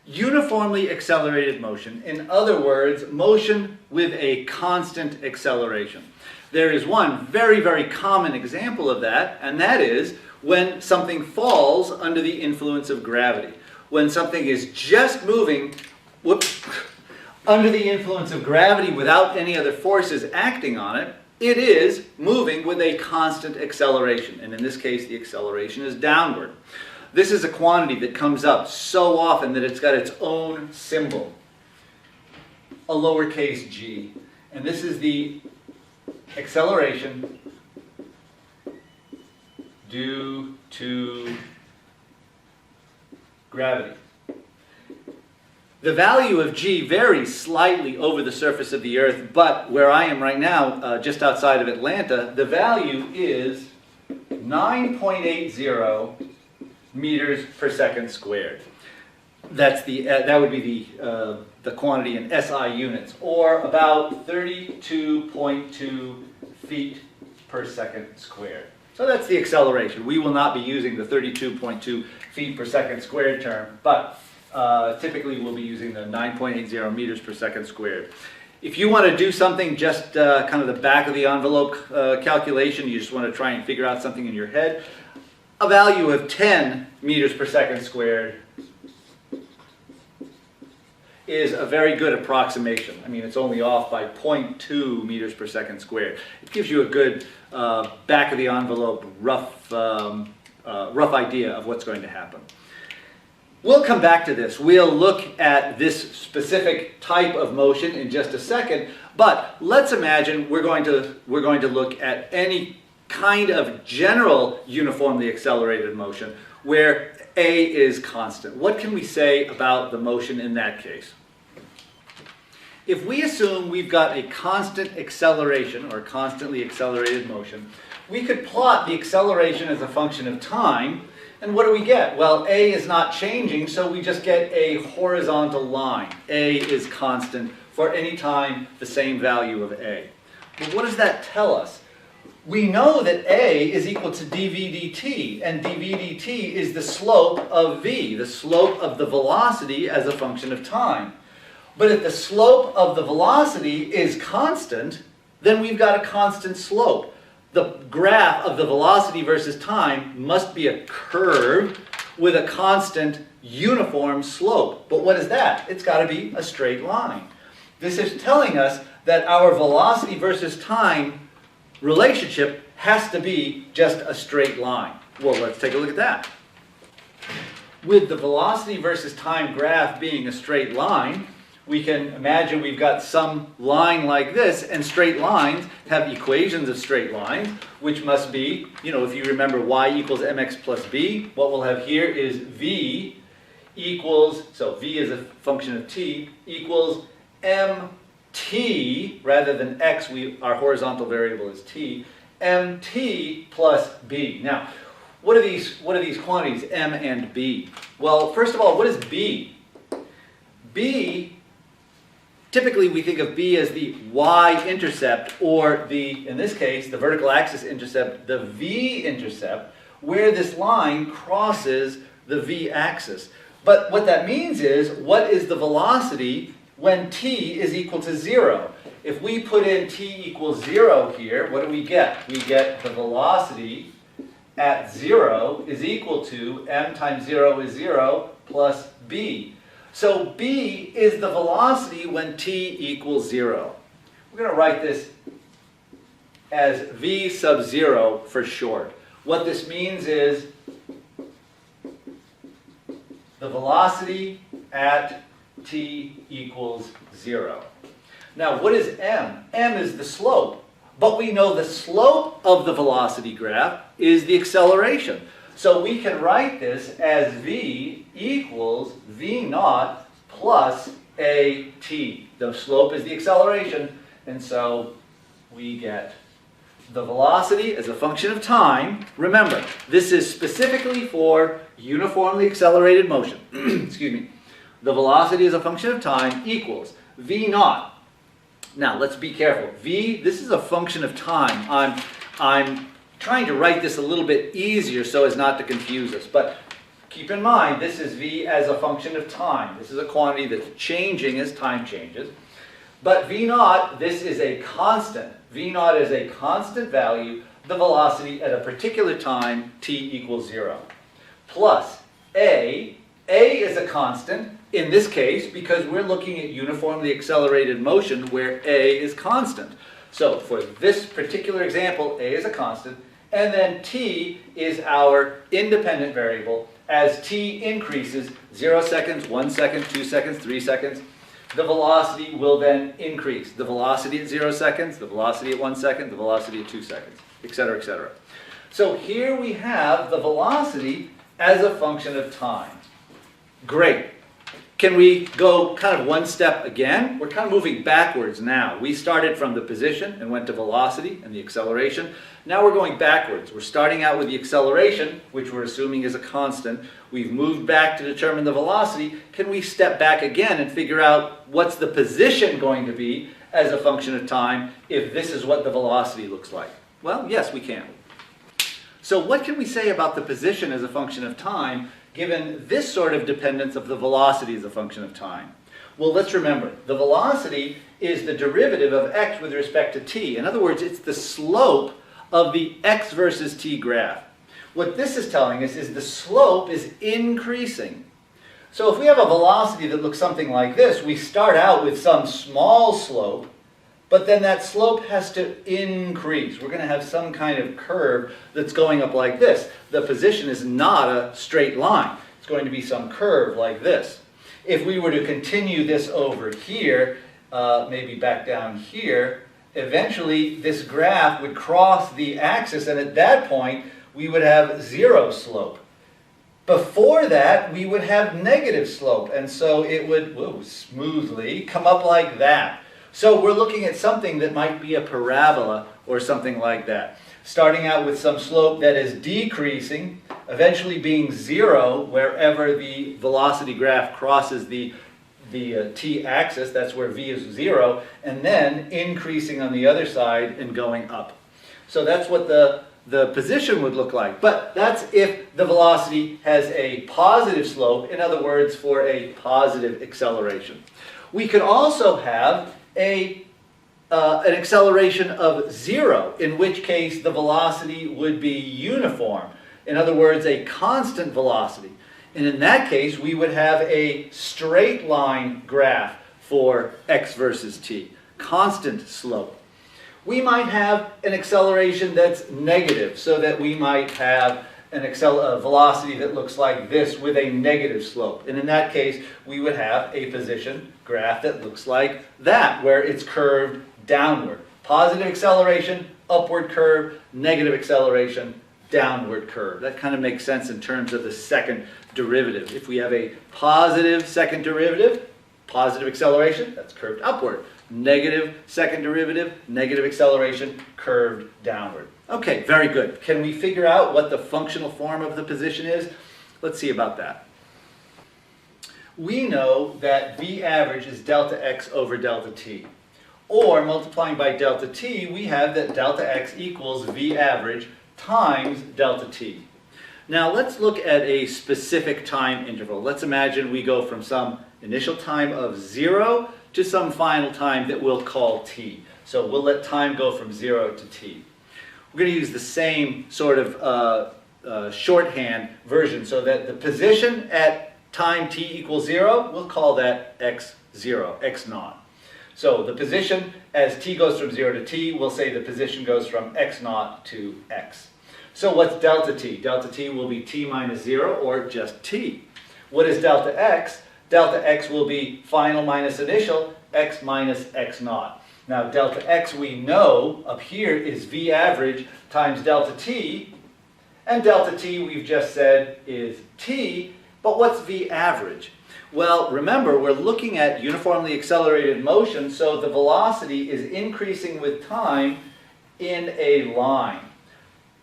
Uniformly accelerated motion, in other words, motion with a constant acceleration. There is one very, very common example of that, and that is when something falls under the influence of gravity. When something is just moving, under the influence of gravity without any other forces acting on it, it is moving with a constant acceleration. And in this case, the acceleration is downward. This is a quantity that comes up so often that it's got its own symbol, a lowercase g. And this is the acceleration due to gravity. The value of g varies slightly over the surface of the Earth, but where I am right now, just outside of Atlanta, the value is 9.80 meters per second squared. That's that would be the quantity in SI units, or about 32.2 feet per second squared. So that's the acceleration. We will not be using the 32.2 feet per second squared term, but typically we'll be using the 9.80 meters per second squared. If you want to do something just kind of the back of the envelope calculation, you just want to try and figure out something in your head, a value of 10 meters per second squared is a very good approximation. I mean, it's only off by 0.2 meters per second squared. It gives you a good back of the envelope rough idea of what's going to happen. We'll come back to this. We'll look at this specific type of motion in just a second, but let's imagine we're going to look at any kind of general uniformly accelerated motion where A is constant. What can we say about the motion in that case? If we assume we've got a constant acceleration or constantly accelerated motion, we could plot the acceleration as a function of time, and what do we get? Well, A is not changing, so we just get a horizontal line. A is constant for any time the same value of A. But what does that tell us? We know that A is equal to dv dt, and dv dt is the slope of v, the slope of the velocity as a function of time. But if the slope of the velocity is constant, then we've got a constant slope. The graph of the velocity versus time must be a curve with a constant uniform slope. But what is that? It's got to be a straight line. This is telling us that our velocity versus time relationship has to be just a straight line. Well, let's take a look at that. With the velocity versus time graph being a straight line, we can imagine we've got some line like this, and straight lines have equations of straight lines, which must be, if you remember y equals mx plus b, what we'll have here is v equals, so v is a function of t, equals mt, rather than x, our horizontal variable is t, mt plus b. Now, what are these quantities, m and b? Well, first of all, what is b? B, typically we think of b as the y-intercept, or in this case, the vertical axis intercept, the v-intercept, where this line crosses the v-axis. But what that means is, what is the velocity when t is equal to 0? If we put in t equals 0 here, what do we get? We get the velocity at 0 is equal to m times 0 is 0 plus b. So b is the velocity when t equals 0. We're going to write this as v sub 0 for short. What this means is the velocity at t equals 0. Now, what is m? M is the slope. But we know the slope of the velocity graph is the acceleration. So we can write this as v equals v naught plus at. The slope is the acceleration, and so we get the velocity as a function of time. Remember, this is specifically for uniformly accelerated motion. Excuse me. The velocity as a function of time equals v naught. Now, let's be careful. V, this is a function of time. I'm trying to write this a little bit easier so as not to confuse us. But Keep in mind, this is v as a function of time. This is a quantity that's changing as time changes. But v naught, this is a constant. V naught is a constant value, the velocity at a particular time, t equals 0. Plus a is a constant in this case because we're looking at uniformly accelerated motion where a is constant. So for this particular example, a is a constant, and then t is our independent variable. As t increases, 0 seconds, 1 second, 2 seconds, 3 seconds, the velocity will then increase. The velocity at 0 seconds, the velocity at 1 second, the velocity at 2 seconds, etc., etc. So here we have the velocity as a function of time. Great. Can we go kind of one step again? We're kind of moving backwards now. We started from the position and went to velocity and the acceleration. Now we're going backwards. We're starting out with the acceleration, which we're assuming is a constant. We've moved back to determine the velocity. Can we step back again and figure out what's the position going to be as a function of time if this is what the velocity looks like? Well, yes, we can. So what can we say about the position as a function of time given this sort of dependence of the velocity as a function of time? Well, let's remember, the velocity is the derivative of x with respect to t. In other words, it's the slope of the x versus t graph. What this is telling us is the slope is increasing. So if we have a velocity that looks something like this, we start out with some small slope, but then that slope has to increase. We're going to have some kind of curve that's going up like this. The position is not a straight line. It's going to be some curve like this. If we were to continue this over here, maybe back down here, eventually this graph would cross the axis, and at that point we would have 0 slope. Before that, we would have negative slope, and so it would smoothly come up like that. So we're looking at something that might be a parabola or something like that. Starting out with some slope that is decreasing, eventually being 0 wherever the velocity graph crosses the t-axis, that's where v is 0, and then increasing on the other side and going up. So that's what the position would look like. But that's if the velocity has a positive slope, in other words, for a positive acceleration. We could also have an acceleration of 0, in which case the velocity would be uniform. In other words, a constant velocity. And in that case, we would have a straight line graph for x versus t, constant slope. We might have an acceleration that's negative, so that we might have a velocity that looks like this with a negative slope. And in that case, we would have a position graph that looks like that, where it's curved downward. Positive acceleration, upward curve, negative acceleration, downward curve. That kind of makes sense in terms of the second derivative. If we have a positive second derivative, positive acceleration, that's curved upward. Negative second derivative, negative acceleration, curved downward. Okay, very good. Can we figure out what the functional form of the position is? Let's see about that. We know that v average is delta x over delta t. Or, multiplying by delta t, we have that delta x equals v average times delta t. Now let's look at a specific time interval. Let's imagine we go from some initial time of 0 to some final time that we'll call t. So we'll let time go from 0 to t. We're going to use the same sort of shorthand version so that the position at time t equals 0, we'll call that x0, x naught. So the position as t goes from 0 to t, we'll say the position goes from x naught to x. So what's delta t? Delta t will be t minus 0 or just t. What is delta x? Delta x will be final minus initial, x minus x naught. Now delta x we know up here is v average times delta t, and delta t we've just said is t, but what's v average? Well, remember, we're looking at uniformly accelerated motion, so the velocity is increasing with time in a line.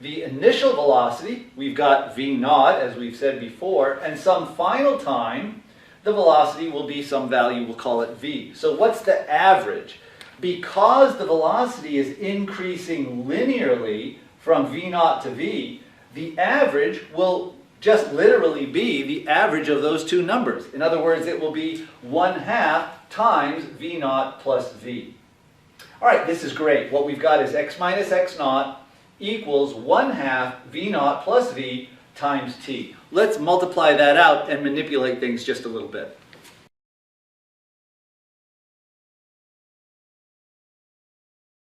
The initial velocity, we've got v naught, as we've said before, and some final time, the velocity will be some value, we'll call it v. So what's the average? Because the velocity is increasing linearly from v naught to v, the average will just literally be the average of those two numbers. In other words, it will be 1/2 times v naught plus v. All right, this is great. What we've got is x minus x naught equals 1/2 v naught plus v times t. Let's multiply that out and manipulate things just a little bit.